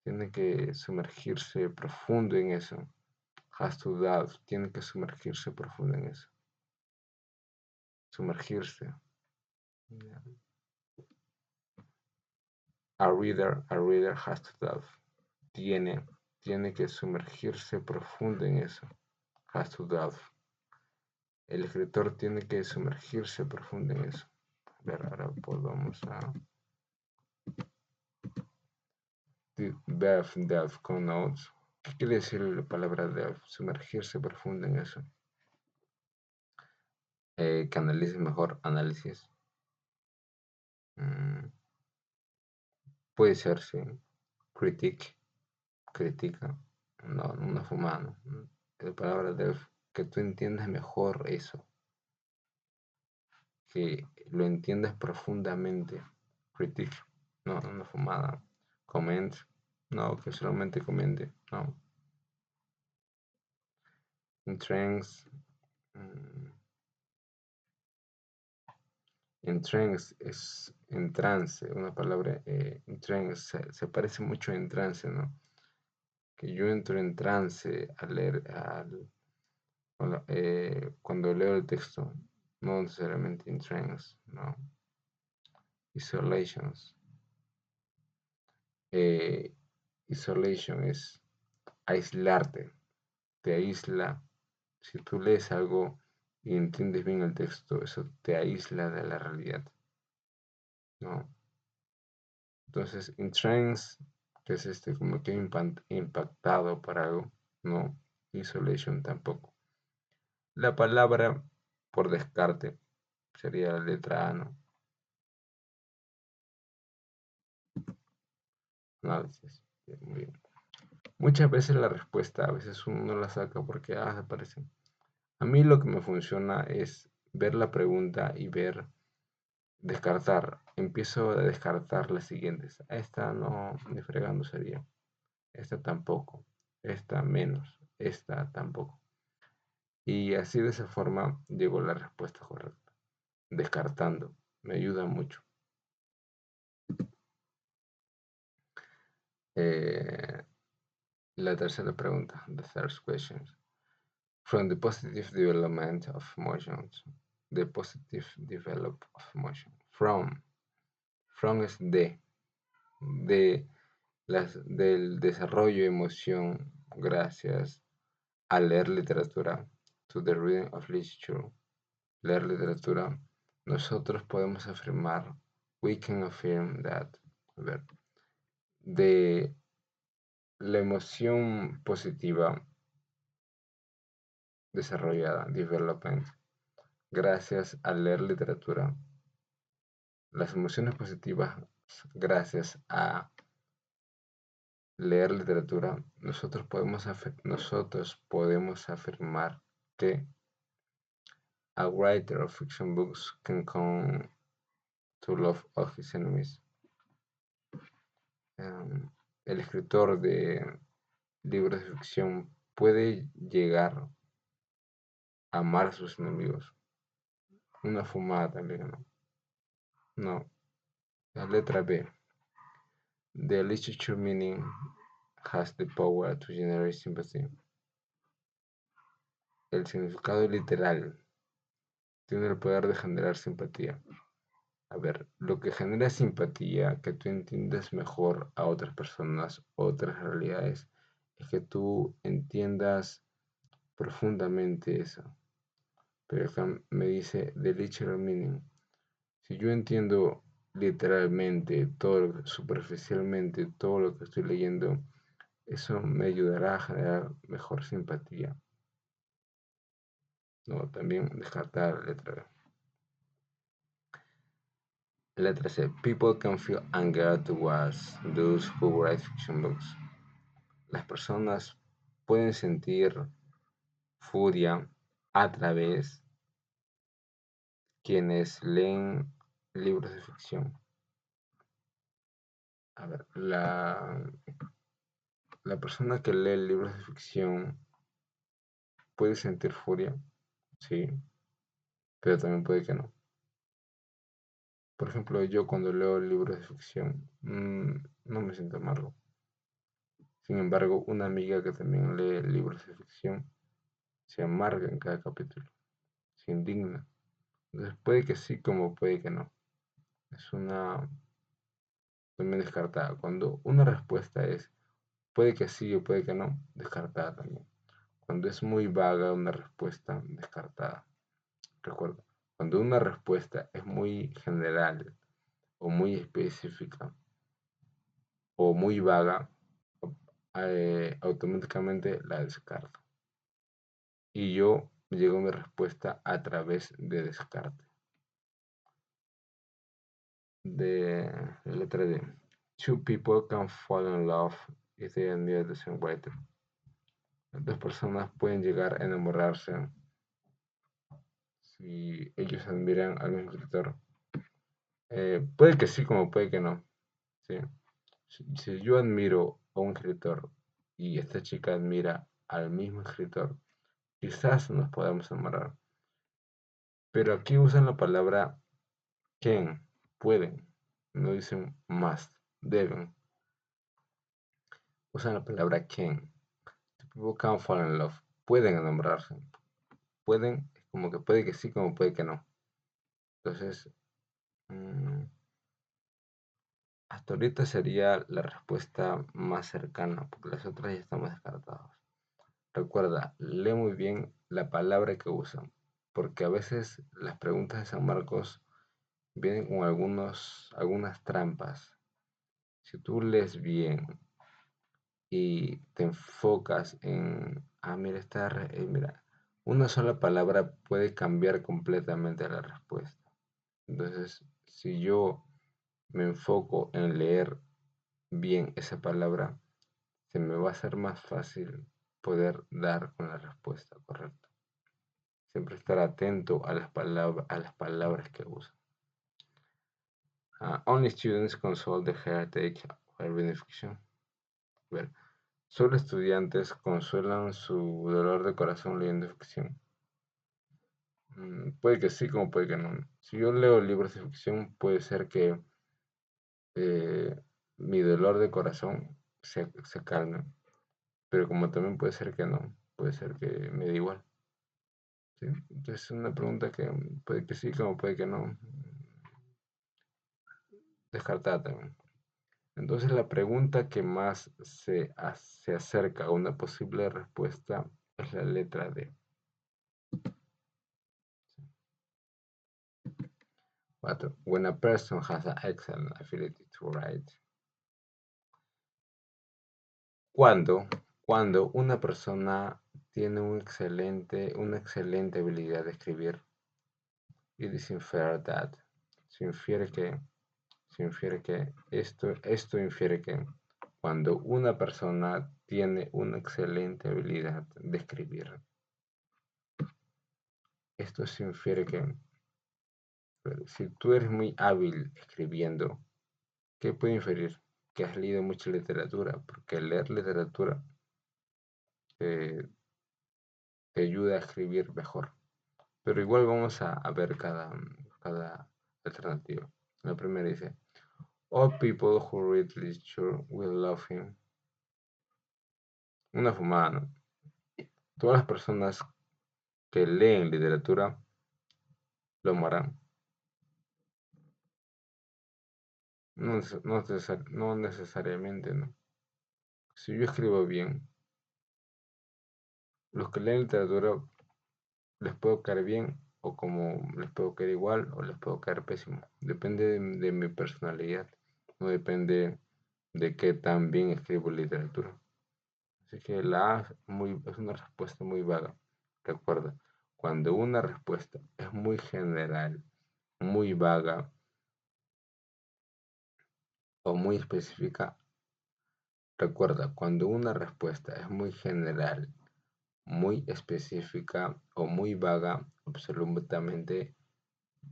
Tiene que sumergirse profundo en eso. Has to delve, tiene que sumergirse profundo en eso. Sumergirse. A reader has to delve. Tiene que sumergirse profundo en eso. Has to delve. El escritor tiene que sumergirse profundo en eso. A ver, ahora volvamos a delve con notes. ¿Qué quiere decir la palabra delve? Sumergirse profundo en eso. Que analice mejor análisis. Puede ser, sí. Critica. No, una fumada. ¿No? La palabra delve, que tú entiendas mejor eso. Que lo entiendas profundamente. Critique. No, una fumada. Comment. No, que solamente comente. No. En trance. En trance es en trance, una palabra en trance se parece mucho en trance, ¿no? Que yo entro en trance al leer, cuando leo el texto, no necesariamente en trance, no. Isolations. Isolation es aislarte, te aísla. Si tú lees algo y entiendes bien el texto, eso te aísla de la realidad, ¿no? Entonces, in trance, que es como que impactado para algo, no. Isolation tampoco. La palabra, por descarte, sería la letra A, ¿no? Análisis. Muy bien. Muchas veces la respuesta, a veces uno no la saca porque desaparecen. A mí lo que me funciona es ver la pregunta y descartar. Empiezo a descartar las siguientes. Esta no, ni fregando sería. Esta tampoco. Esta menos. Esta tampoco. Y así de esa forma llegó la respuesta correcta. Descartando. Me ayuda mucho. La tercera pregunta. The third question. From the positive development of emotions. The positive develop of emotion. From es del desarrollo de emoción gracias a leer literatura. To the reading of literature. Leer literatura. Nosotros podemos afirmar. We can affirm that. A ver, de la emoción positiva desarrollada, development, gracias a leer literatura. Las emociones positivas, gracias a leer literatura, nosotros podemos afirmar que a writer of fiction books can come to love all his enemies. El escritor de libros de ficción puede llegar a amar a sus enemigos. Una fumada también, ¿no? No. La letra B. The literature meaning has the power to generate sympathy. El significado literal tiene el poder de generar simpatía. A ver, lo que genera simpatía, que tú entiendas mejor a otras personas, otras realidades, es que tú entiendas profundamente eso. Pero acá me dice the literal meaning. Si yo entiendo literalmente, superficialmente, todo lo que estoy leyendo, eso me ayudará a generar mejor simpatía. No, también descartar la letra B. Letra C. People can feel anger towards those who write fiction books. Las personas pueden sentir furia a través quienes leen libros de ficción. A ver, la persona que lee libros de ficción puede sentir furia, sí. pero también puede que no. Por ejemplo, yo cuando leo libros de ficción, no me siento amargo. Sin embargo, una amiga que también lee libros de ficción se amarga en cada capítulo, se indigna. Entonces puede que sí como puede que no. Es una también descartada. Cuando una respuesta es puede que sí o puede que no, descartada también. Cuando es muy vaga una respuesta, descartada. Recuerda, cuando una respuesta es muy general o muy específica o muy vaga, automáticamente la descarto. Y yo llego a mi respuesta a través de descarte. De la letra D. Two people can fall in love if they admire the same writer. Dos personas pueden llegar a enamorarse si ellos admiran al mismo escritor. Puede que sí, como puede que no. ¿Sí? Si yo admiro a un escritor y esta chica admira al mismo escritor, quizás nos podamos enamorar. Pero aquí usan la palabra can, pueden, no dicen must, deben. Usan la palabra can. People can fall in love. Pueden enamorarse. Pueden, como que puede que sí, como puede que no. Entonces, mm, hasta ahorita sería la respuesta más cercana, porque las otras ya estamos descartadas. Recuerda, lee muy bien la palabra que usan, porque a veces las preguntas de San Marcos vienen con algunas trampas. Si tú lees bien y te enfocas en, mira, una sola palabra puede cambiar completamente la respuesta. Entonces, si yo me enfoco en leer bien esa palabra, se me va a hacer más fácil poder dar con la respuesta correcta. Siempre estar atento a las palabras que uso. Only students console the heartache while reading fiction. Ver, solo estudiantes consuelan su dolor de corazón leyendo ficción. Puede que sí, como puede que no. Si yo leo libros de ficción, puede ser que eh, mi dolor de corazón se calme. Pero como también puede ser que no, puede ser que me dé igual. ¿Sí? Entonces es una pregunta que puede que sí, como puede que no. Descartada también. Entonces la pregunta que más se acerca a una posible respuesta es la letra D. 4. When a person has an excellent ability to write. Cuando, cuando una persona tiene una excelente habilidad de escribir, it is inferred that, esto infiere que cuando una persona tiene una excelente habilidad de escribir, esto se infiere que si tú eres muy hábil escribiendo, ¿qué puede inferir? Que has leído mucha literatura, porque leer literatura te, te ayuda a escribir mejor. Pero igual vamos a ver cada alternativa. La primera dice, all people who read literature will love him. Una fumada, ¿no? Todas las personas que leen literatura lo amarán. No necesariamente, ¿no? Si yo escribo bien, los que leen literatura les puedo caer bien o como les puedo caer igual o les puedo caer pésimo. Depende de mi personalidad, no depende de qué tan bien escribo literatura. Así que la A es una respuesta muy vaga. Recuerda, cuando una respuesta es muy general, muy vaga o muy específica, recuerda, cuando una respuesta es muy general, muy específica o muy vaga,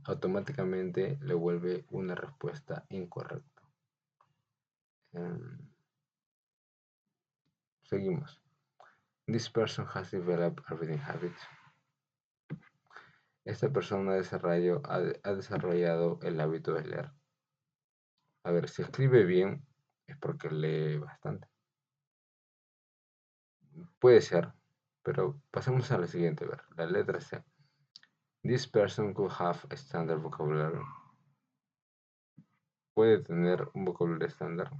automáticamente le vuelve una respuesta incorrecta. Seguimos. This person has developed a reading habit. Esta persona ha desarrollado el hábito de leer. A ver, si escribe bien es porque lee bastante. Puede ser, pero pasemos a la siguiente, a ver, la letra C. This person could have a standard vocabulary. Puede tener un vocabulario estándar,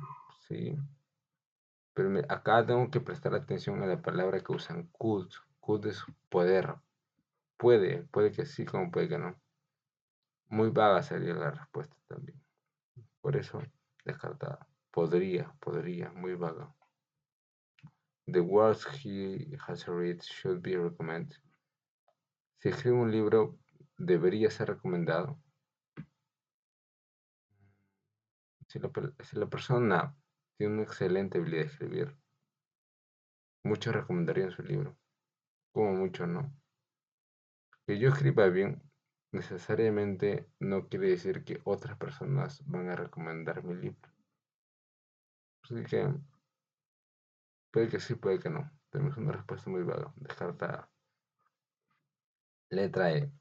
sí. Pero acá tengo que prestar atención a la palabra que usan, could. Could es poder. Puede que sí, como puede que no. Muy vaga sería la respuesta también. Por eso, descartada. Podría, muy vaga. The words he has read should be recommended. Si escribe un libro, debería ser recomendado. Si la persona tiene una excelente habilidad de escribir, muchos recomendarían su libro. Como mucho, ¿no? Que yo escriba bien, necesariamente no quiere decir que otras personas van a recomendar mi libro. Así que puede que sí, puede que no. Tenemos una respuesta muy vaga, descartada. Letra E.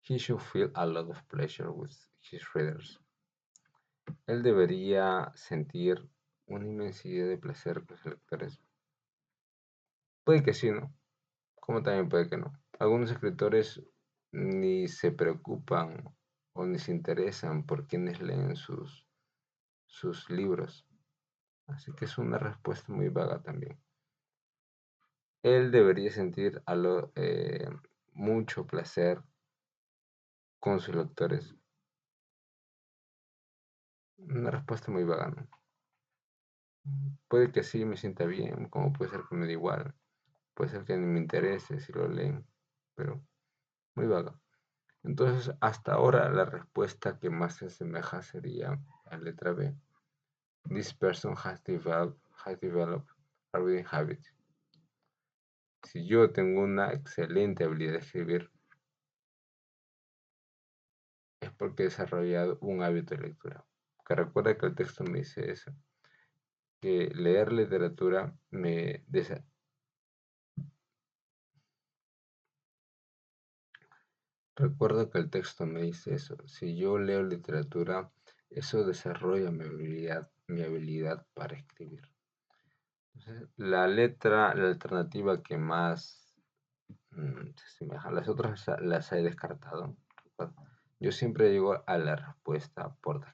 He should feel a lot of pleasure with his readers. Él debería sentir una inmensidad de placer con sus lectores. Puede que sí, ¿no? Como también puede que no. Algunos escritores ni se preocupan o ni se interesan por quienes leen sus libros. Así que es una respuesta muy vaga también. Él debería sentir mucho placer con sus lectores. Una respuesta muy vaga, ¿no? Puede que sí me sienta bien, como puede ser que me dé igual. Puede ser que ni me interese si lo leen, pero muy vaga. Entonces, hasta ahora la respuesta que más se asemeja sería la letra B. This person has developed a reading habit. Si yo tengo una excelente habilidad de escribir, es porque he desarrollado un hábito de lectura. Que recuerda que el texto me dice eso, que leer literatura Recuerdo que el texto me dice eso. Si yo leo literatura, eso desarrolla mi habilidad para escribir. Entonces, la alternativa que más se asemeja, las otras las he descartado. Yo siempre llego a la respuesta por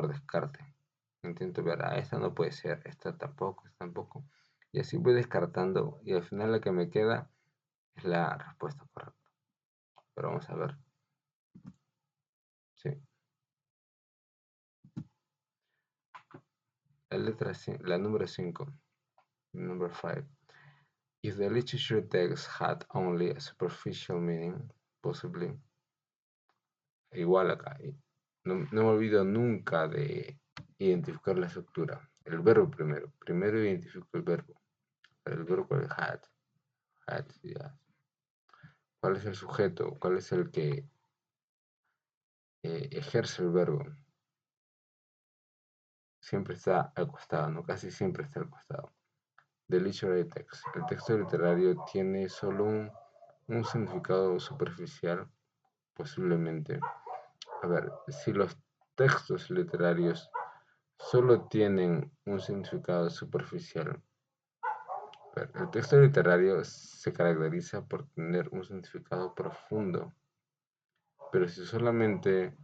descarte. Intento ver, esta no puede ser, esta tampoco. Y así voy descartando y al final la que me queda es la respuesta correcta. Pero vamos a ver. Sí. La número 5. Number 5. If the literature text had only a superficial meaning, possibly. Igual acá. No me olvido nunca de identificar la estructura. El verbo primero. Primero identifico el verbo. El verbo con el had. Had, ya. ¿Cuál es el sujeto? ¿Cuál es el que ejerce el verbo? Siempre está al costado, ¿no? Casi siempre está al costado. The literary text. El texto literario tiene solo un significado superficial, posiblemente. A ver, si los textos literarios solo tienen un significado superficial, el texto literario se caracteriza por tener un significado profundo, pero si solamente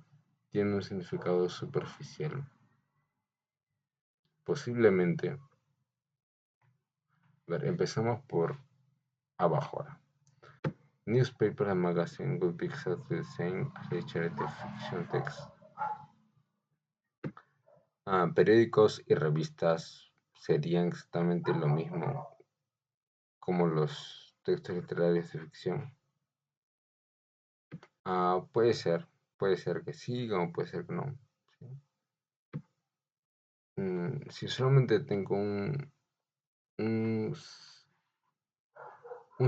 tiene un significado superficial, posiblemente, a ver, empezamos por abajo ahora. Newspaper and magazine would be exactly the same as literary fiction text. Periódicos y revistas serían exactamente lo mismo como los textos literarios de ficción. Puede ser que sí, como puede ser que no. ¿Sí? Si solamente tengo un, un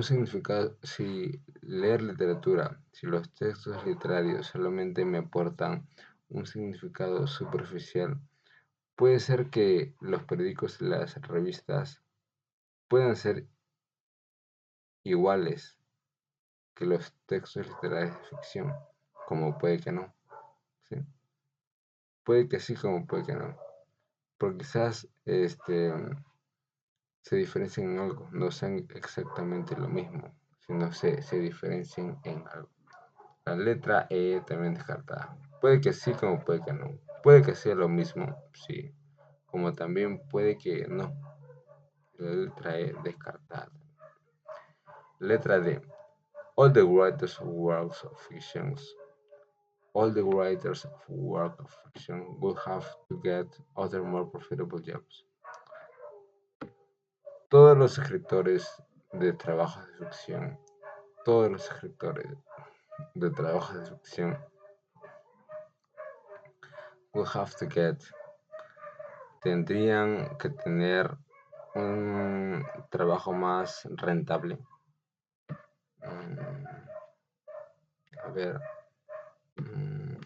significado, si leer literatura, si los textos literarios solamente me aportan un significado superficial, puede ser que los periódicos y las revistas puedan ser iguales que los textos literarios de ficción, como puede que no, ¿sí? Puede que sí, como puede que no, porque quizás se diferencian en algo, no sean exactamente lo mismo, sino se diferencian en algo. La letra E también descartada. Puede que sí, como puede que no. Puede que sea lo mismo, sí, como también puede que no. La letra E descartada. Letra D. All the writers of works of fiction, all the writers of work of fiction will have to get other more profitable jobs. Todos los escritores de trabajos de ficción, todos los escritores de trabajos de ficción will have to get, tendrían que tener un trabajo más rentable. A ver,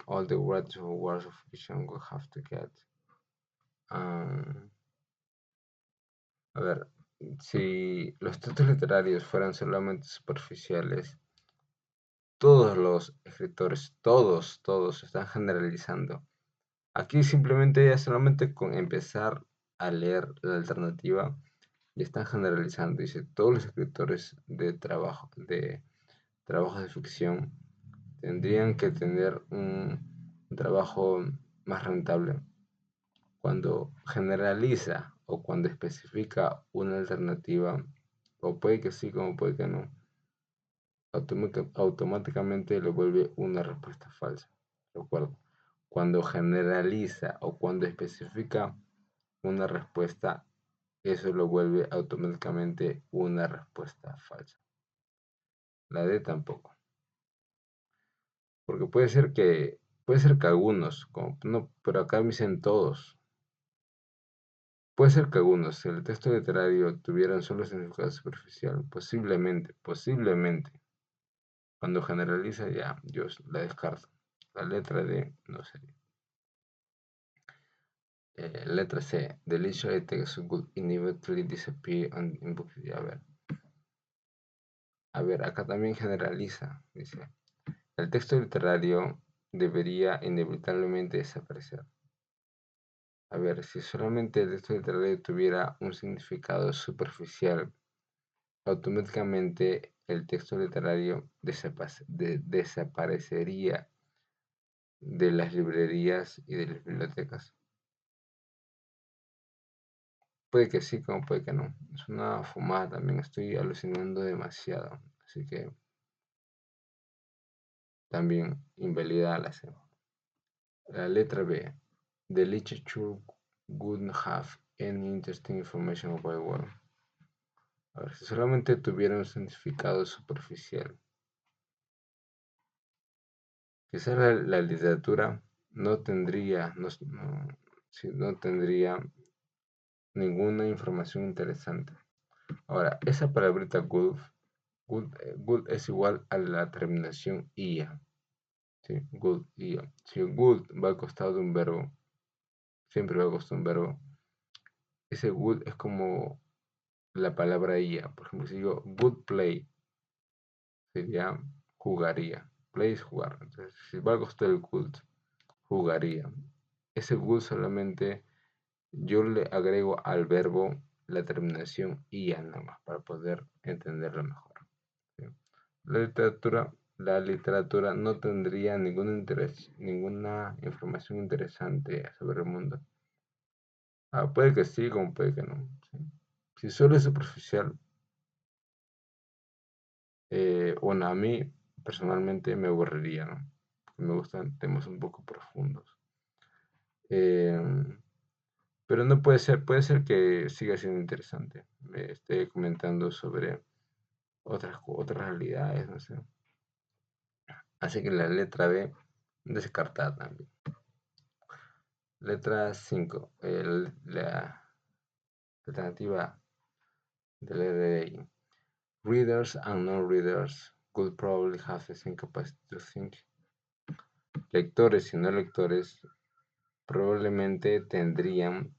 all the words of fiction will have to get. A ver, si los textos literarios fueran solamente superficiales, todos los escritores, todos están generalizando. Aquí simplemente ya solamente con empezar a leer la alternativa y están generalizando. Dice, todos los escritores de trabajos de ficción tendrían que tener un trabajo más rentable. Cuando generaliza o cuando especifica una alternativa, o puede que sí como puede que no, automáticamente lo vuelve una respuesta falsa. Recuerdo, cuando generaliza o cuando especifica una respuesta, eso lo vuelve automáticamente una respuesta falsa. La D tampoco. Porque puede ser que algunos, como, no, pero acá me dicen todos. Puede ser que algunos, si el texto literario tuviera un solo significado superficial, posiblemente, cuando generaliza ya, yo la descarto. La letra D no sería. Letra C. The literary text would inevitably disappear in books. A ver, acá también generaliza, dice. El texto literario debería inevitablemente desaparecer. A ver, si solamente el texto literario tuviera un significado superficial, automáticamente el texto literario desaparecería de las librerías y de las bibliotecas. Puede que sí, como puede que no. Es una fumada también, estoy alucinando demasiado. Así que también invalida la C. La letra B. The literature wouldn't have any interesting information about the world. A ver, si solamente tuviera un significado superficial. Quizás la literatura no tendría, no tendría ninguna información interesante. Ahora, esa palabrita good es igual a la terminación ia. ¿Sí? Good, ia. Si good va al costado de un verbo, siempre va al costado de un verbo, ese good es como la palabra ia. Por ejemplo, si digo good play, sería jugaría. Play es jugar. Entonces, si va al costado del good, jugaría. Ese good solamente yo le agrego al verbo la terminación ia nada más para poder entenderlo mejor. ¿Sí? La literatura no tendría ningún interés, ninguna información interesante sobre el mundo. Puede que sí, como puede que no. ¿Sí? Si solo es superficial, bueno, a mí personalmente me aburriría, ¿no? Me gustan temas un poco profundos. Pero no puede ser que siga siendo interesante. Me esté comentando sobre otras realidades, no sé. Así que la letra B descartada también. Letra 5. La alternativa de la de readers and non-readers could probably have the same capacity to think. Lectores y no lectores probablemente tendrían,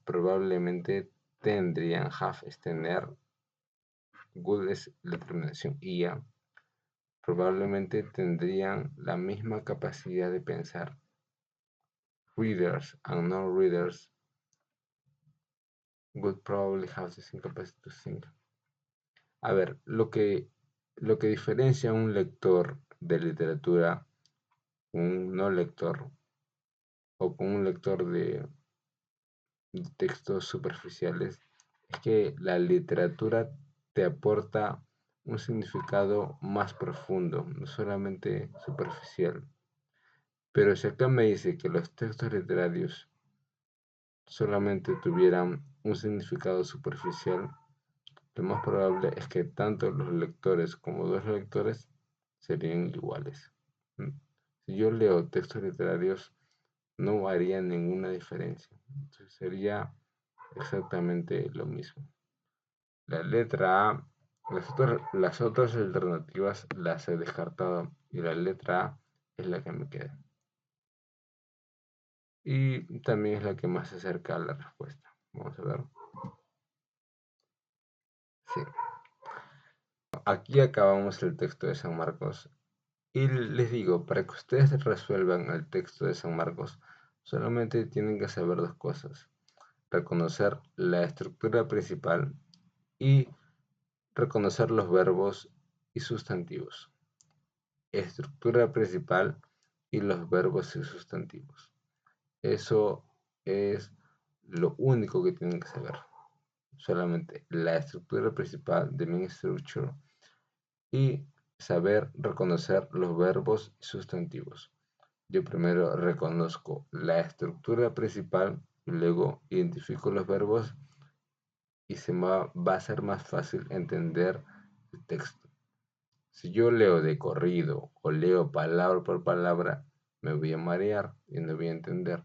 have es tener, good es la terminación ia, probablemente tendrían la misma capacidad de pensar. Readers and non-readers would probably have the same capacity to think. A ver, lo que diferencia a un lector de literatura, un no lector, o con un lector de textos superficiales, es que la literatura te aporta un significado más profundo, no solamente superficial. Pero si acá me dice que los textos literarios solamente tuvieran un significado superficial, lo más probable es que tanto los lectores como los lectores serían iguales. Si yo leo textos literarios, no haría ninguna diferencia. Entonces sería exactamente lo mismo. La letra A, las otras alternativas las he descartado y la letra A es la que me queda. Y también es la que más se acerca a la respuesta. Vamos a ver. Sí. Aquí acabamos el texto de San Marcos. Y les digo, para que ustedes resuelvan el texto de San Marcos, solamente tienen que saber dos cosas. Reconocer la estructura principal y reconocer los verbos y sustantivos. Estructura principal y los verbos y sustantivos. Eso es lo único que tienen que saber. Solamente la estructura principal de main structure y saber reconocer los verbos y sustantivos. Yo primero reconozco la estructura principal y luego identifico los verbos y va a ser más fácil entender el texto. Si yo leo de corrido o leo palabra por palabra, me voy a marear y no voy a entender.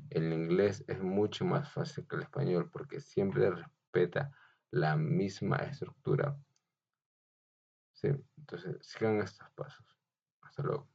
El inglés es mucho más fácil que el español porque siempre respeta la misma estructura. ¿Sí? Entonces, sigan estos pasos. Hasta luego.